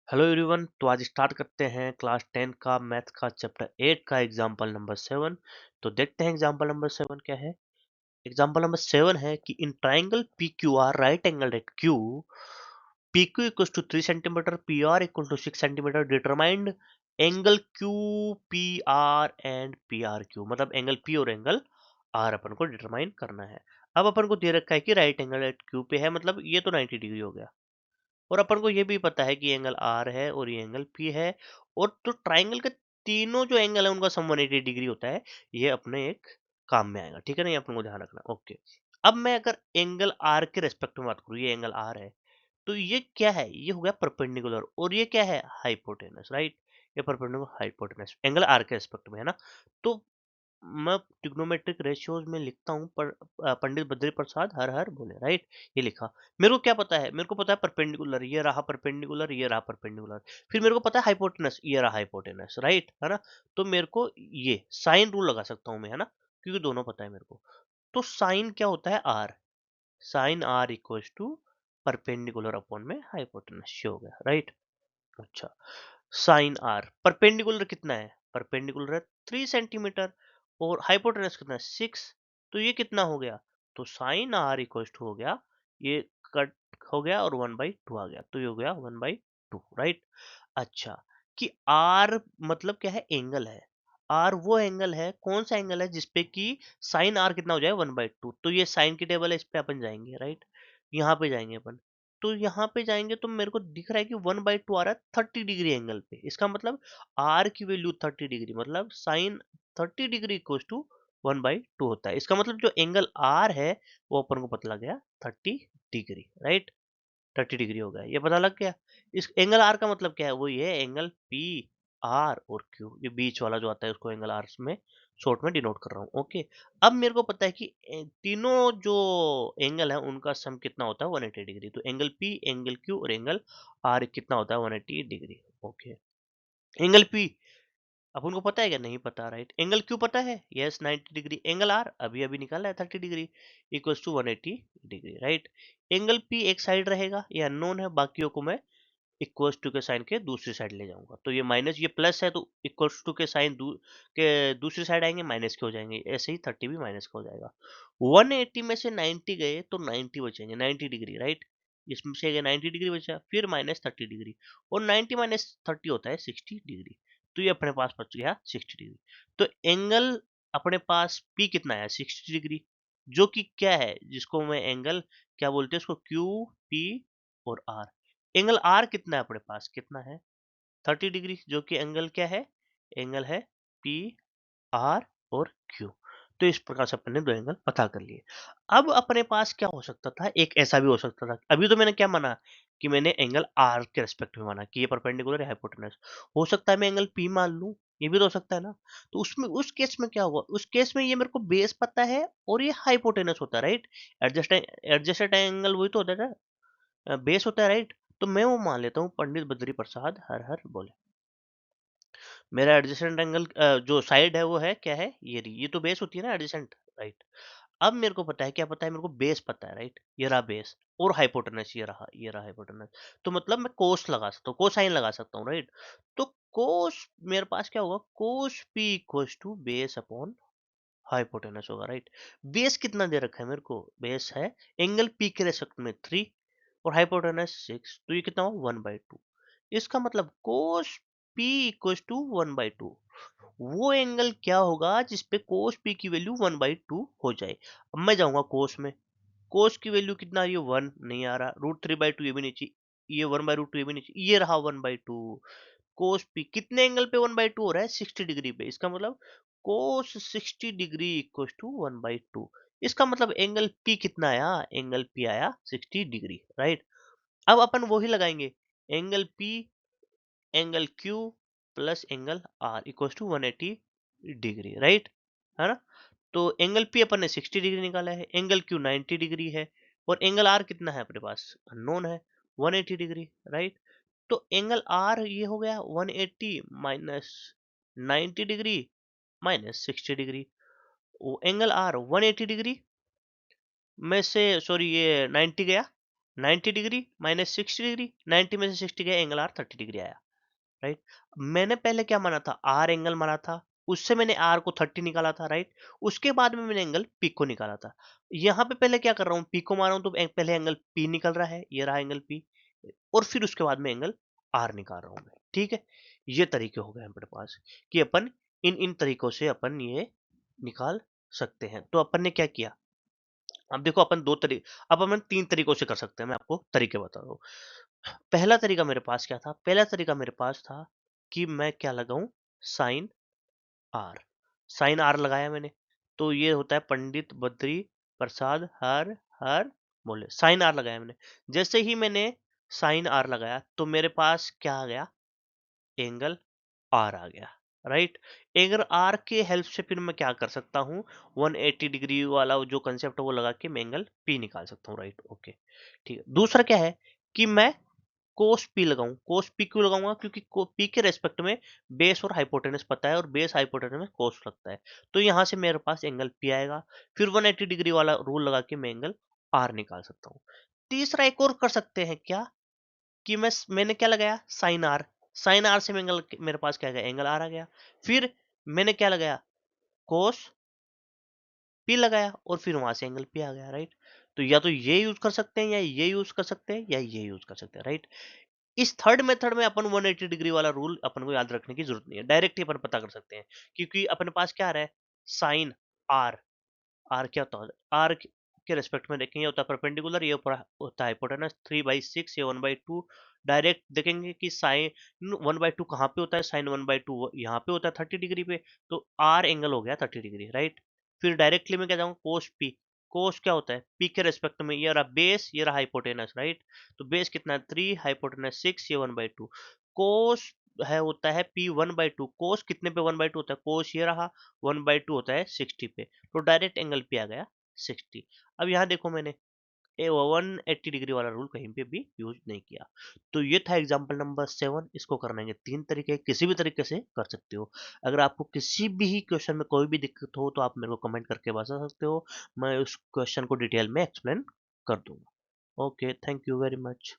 Hello everyone. तो आज start करते हैं क्लास 10 का मैथ का चैप्टर 8 का एग्जांपल नंबर 7। तो देखते हैं एग्जांपल नंबर 7 क्या है। एग्जांपल नंबर 7 है कि in triangle P Q R right angle at Q P Q equal to 3 centimetre P R equal to 6 centimetre determined angle Q P R and P R Q, मतलब angle P और angle R अपन को determine करना है। अब अपन को दे रखा है कि राइट एंगल एट क्यू पे है, मतलब ये तो 90 डिग्री हो गया। और अपन को ये भी पता है कि एंगल आर है और ये एंगल पी है। और तो ट्राइंगल के तीनों जो एंगल है उनका सम 180 डिग्री होता है। ये अपने एक काम में आएगा, ठीक है ना, ये अपन को ध्यान रखना। ओके, अब मैं अगर एंगल आर के रेस्पेक्ट में बात करूँ, ये एंगल आर है, तो ये क्या है, ये हो गया परपेंडिकुलर और ये क्या है, हाइपोटेनस, राइट। ये परपेंडिकुलर हाइपोटेनस एंगल आर के रेस्पेक्ट में है ना। तो मैं ट्रिग्नोमेट्रिक रेशियोज में लिखता हूँ पर पंडित बद्री प्रसाद हर हर बोले, राइट। ये लिखा। मेरे को क्या पता है, मेरे को पता है परपेंडिकुलर, ये रहा परपेंडिकुलर, ये रहा परपेंडिकुलर। फिर मेरे को पता है हाइपोटेनस, ये रहा हाइपोटेनस, राइट है ना। तो मेरे को ये साइन रूल लगा सकता हूँ मैं, है ना, क्योंकि दोनों पता है मेरे को। तो साइन क्या होता है, R. Sine R equals to perpendicular upon में हाइपोटेनस, ये हो गया, राइट। अच्छा, साइन आर परपेंडिकुलर कितना है, परपेंडिकुलर है 3 सेंटीमीटर और हाइपोटेनस कितना है 6। तो ये कितना हो गया, तो साइन आर इक्वल टू हो गया, ये कट हो गया और 1/2 आ गया, तो ये हो गया 1/2, राइट। अच्छा, कि आर मतलब क्या है, एंगल है। आर वो एंगल है, कौन सा एंगल है जिसपे कि साइन आर कितना हो जाए 1/2। तो ये साइन की टेबल है, इस पे अपन जाएंगे, राइट। यहाँ पे जाएंगे अपन। तो यहाँ पे जाएंगे तो मेरे को दिख रहा है कि 1/2 आ रहा है 30 डिग्री एंगल पे। इसका मतलब आर की वैल्यू 30 डिग्री, मतलब साइन 30 डिग्री इक्वल टू 1/2 होता है। इसका मतलब जो एंगल आर है वो अपन को पता लग गया 30 डिग्री, राइट। 30 डिग्री हो गया, ये पता लग गया। इस एंगल आर का मतलब क्या है, वो ये एंगल पी आर और क्यू, ये बीच वाला जो आता है उसको एंगल आर में शॉर्ट में डिनोट कर रहा हूँ। ओके, अब मेरे को पता है कि तीनों जो एंगल है उनका सम कितना होता है 180 डिग्री। तो एंगल पी, एंगल क्यू और एंगल आर कितना होता है 180 डिग्री। ओके, एंगल पी अपन को पता है क्या, नहीं पता, राइट। एंगल क्यू पता है, यस 90 डिग्री। एंगल आर अभी अभी निकाला है 30 degree equals to 180 degree, right. Angle P एक साइड रहेगा, ये अननोन है, बाकियों को मैं इक्वल्स टू के साइन के दूसरी साइड ले जाऊंगा। तो ये माइनस, ये प्लस है तो इक्वल्स टू के साइन के दूसरी साइड आएंगे, माइनस के हो जाएंगे। ऐसे ही 30 भी माइनस का हो जाएगा। 180 में से 90 गए तो 90 बचेंगे, 90 डिग्री, राइट। इसमें से अगर 90 डिग्री बचा, फिर माइनस 30 डिग्री, और 90 माइनस 30 होता है 60 डिग्री। तो ये अपने पास बच गया 60 डिग्री। तो एंगल अपने पास पी कितना है, 60 डिग्री, जो कि क्या है, जिसको मैं एंगल क्या बोलते हैं, उसको क्यू पी और आर। एंगल आर कितना है अपने पास, कितना है 30 डिग्री, जो कि एंगल क्या है, एंगल है पी आर और क्यू। तो इस प्रकार से अपने दो एंगल पता कर लिए। अब अपने पास क्या हो सकता था, एक ऐसा भी हो सकता था, अभी तो मैंने क्या माना कि मैंने एंगल आर के रेस्पेक्ट में माना कि ये परपेंडिकुलर है हाइपोटेनस। हो सकता है मैं एंगल पी मान लूं, ये भी तो हो सकता है ना। तो उसमें उस केस में क्या होगा, उस केस में ये मेरे को बेस पता है और ये हाइपोटेनस होता है, राइट। एडजस्टेड एंगल वही तो होता है ना, बेस होता है, राइट। तो मैं वो मान लेता हूँ, पंडित बद्री प्रसाद हर हर बोले। मेरा एडजेसेंट एंगल जो साइड है वो है क्या है, ये रही, ये तो बेस होती है ना एडजेसेंट, राइट। अब मेरे को पता है क्या पता है, मेरे को बेस पता है, राइट, ये रहा बेस। और हाइपोटेनस ये रहा हाइपोटेनस। तो मतलब मैं कोस लगा सकता हूँ, कोसाइन लगा सकता हूँ, राइट। तो कोस मेरे पास क्या होगा, cos P equals to base upon hypotenuse होगा, राइट। बेस कितना दे रखा है मेरे को, बेस है एंगल पी के रेस्पेक्ट में 3 और हाइपोटेनस 6, तो ये कितना हो 1/2। इसका मतलब कोस पी इक्वल्स टू 1/2। वो एंगल क्या होगा जिसपे कोस पी की वैल्यू 1/2 हो जाए। अब मैं जाऊंगा कोस में, कोस की वैल्यू कितना आ रही है, 1 नहीं आ रहा, √3/2 ये भी नहीं चाहिए, ये 1/√2 ये भी नहीं चाहिए, ये रहा 1/2। कोस पी कितने एंगल पे 1/2 हो रहा है, 60 डिग्री पे। इसका मतलब कोस 60 डिग्री इक्वल टू 1/2। इसका मतलब एंगल पी कितना आया, एंगल पी आया 60 डिग्री, राइट। अब अपन वही लगाएंगे, angle P, angle Q plus angle R equal to 180 degree, right, है ना। तो एंगल पी अपन ने 60 डिग्री निकाला है, एंगल क्यू 90 डिग्री है, और एंगल आर कितना है अपने पास, अननोन है, 180 डिग्री, राइट। तो एंगल आर ये हो गया 180 माइनस 90 डिग्री माइनस 60 डिग्री। वो एंगल आर 180 डिग्री में से, सॉरी, ये 90 गया, 90 डिग्री माइनस 60 डिग्री, 90 में से 60 गया, एंगल आर 30 डिग्री आया, राइट। मैंने पहले क्या माना था, आर एंगल माना था, उससे मैंने आर को 30 निकाला था, राइट। उसके बाद में मैंने एंगल पी को निकाला था। यहाँ पे पहले क्या कर रहा हूँ, पी को माना हूँ तो पहले एंगल पी निकल रहा है, ये रहा एंगल पी, और फिर उसके बाद में एंगल आर निकाल रहा हूँ मैं, ठीक है। ये तरीके हो गए हमारे पास कि अपन इन इन तरीकों से अपन ये निकाल सकते हैं। तो अपन ने क्या किया, अब देखो अपन अब अपन तीन तरीकों से कर सकते हैं, मैं आपको तरीके बता रहा हूँ। पहला तरीका मेरे पास क्या था, पहला तरीका मेरे पास था कि मैं क्या लगाऊं, साइन आर। साइन आर लगाया मैंने, तो ये होता है पंडित बद्री प्रसाद हर हर बोले, साइन आर लगाया मैंने। जैसे ही मैंने साइन आर लगाया तो मेरे पास क्या आ गया, एंगल आर आ गया, राइट। एंगल आर के हेल्प से फिर मैं क्या कर सकता हूँ, 180 डिग्री वाला जो कंसेप्ट है वो लगा के मैं एंगल पी निकाल सकता हूँ, राइट, ओके, ठीक है। दूसरा क्या है कि मैं कोस पी लगाऊं। कोस पी क्यों लगाऊंगा, क्योंकि पी के रेस्पेक्ट में बेस और हाइपोटेनस पता है, और बेस हाइपोटेनस में कोस लगता है, तो यहां से मेरे पास एंगल पी आएगा। फिर 180 डिग्री वाला रूल लगा के मैं एंगल आर निकाल सकता हूँ। तीसरा एक और कर सकते हैं क्या, कि मैंने क्या लगाया, साइन आर। साइन आर से एंगल मेरे पास क्या आ गया, एंगल आर आ गया। फिर मैंने क्या लगाया, कोस पी लगाया, और फिर वहां से एंगल पी आ गया, राइट। तो या तो ये यूज कर सकते हैं, या ये यूज कर सकते हैं, या ये यूज कर सकते हैं, राइट। इस थर्ड मेथड में अपन 180 डिग्री वाला रूल अपन को याद रखने की जरूरत नहीं है, डायरेक्ट ही अपन पता कर सकते हैं, क्योंकि अपने पास क्या आ रहा है, साइन आर। आर क्या होता है, आर के रेस्पेक्ट में देखेंगे होता है परपेंडिकुलर, ये ऊपर होता है हाइपोटेनस 3/6, ये 1/2। डायरेक्ट देखेंगे कि साइन 1/2 कहाँ पे होता है, साइन 1/2 यहाँ पे होता है 30 डिग्री पे, तो आर एंगल हो गया 30 डिग्री, राइट। फिर डायरेक्टली मैं क्या जाऊंगा, कोस पी। कोस क्या होता है, पी के रेस्पेक्ट में, ये रहा बेस, ये रहा हाइपोटेनस, राइट। तो बेस कितना है 3, हाइपोटेनस 6, ये 1/2। कोस है होता है पी 1/2। कोस कितने पे 1/2 होता है, कोस ये रहा 1/2 होता है 60 पे, तो डायरेक्ट एंगल पे आ गया 60। अब यहाँ देखो मैंने 180 डिग्री वाला रूल कहीं पे भी यूज नहीं किया। तो ये था एग्जांपल नंबर 7। इसको करने के तीन तरीके, किसी भी तरीके से कर सकते हो। अगर आपको किसी भी क्वेश्चन में कोई भी दिक्कत हो तो आप मेरे को कमेंट करके बता सकते हो, मैं उस क्वेश्चन को डिटेल में एक्सप्लेन कर दूंगा। Okay, thank you very much.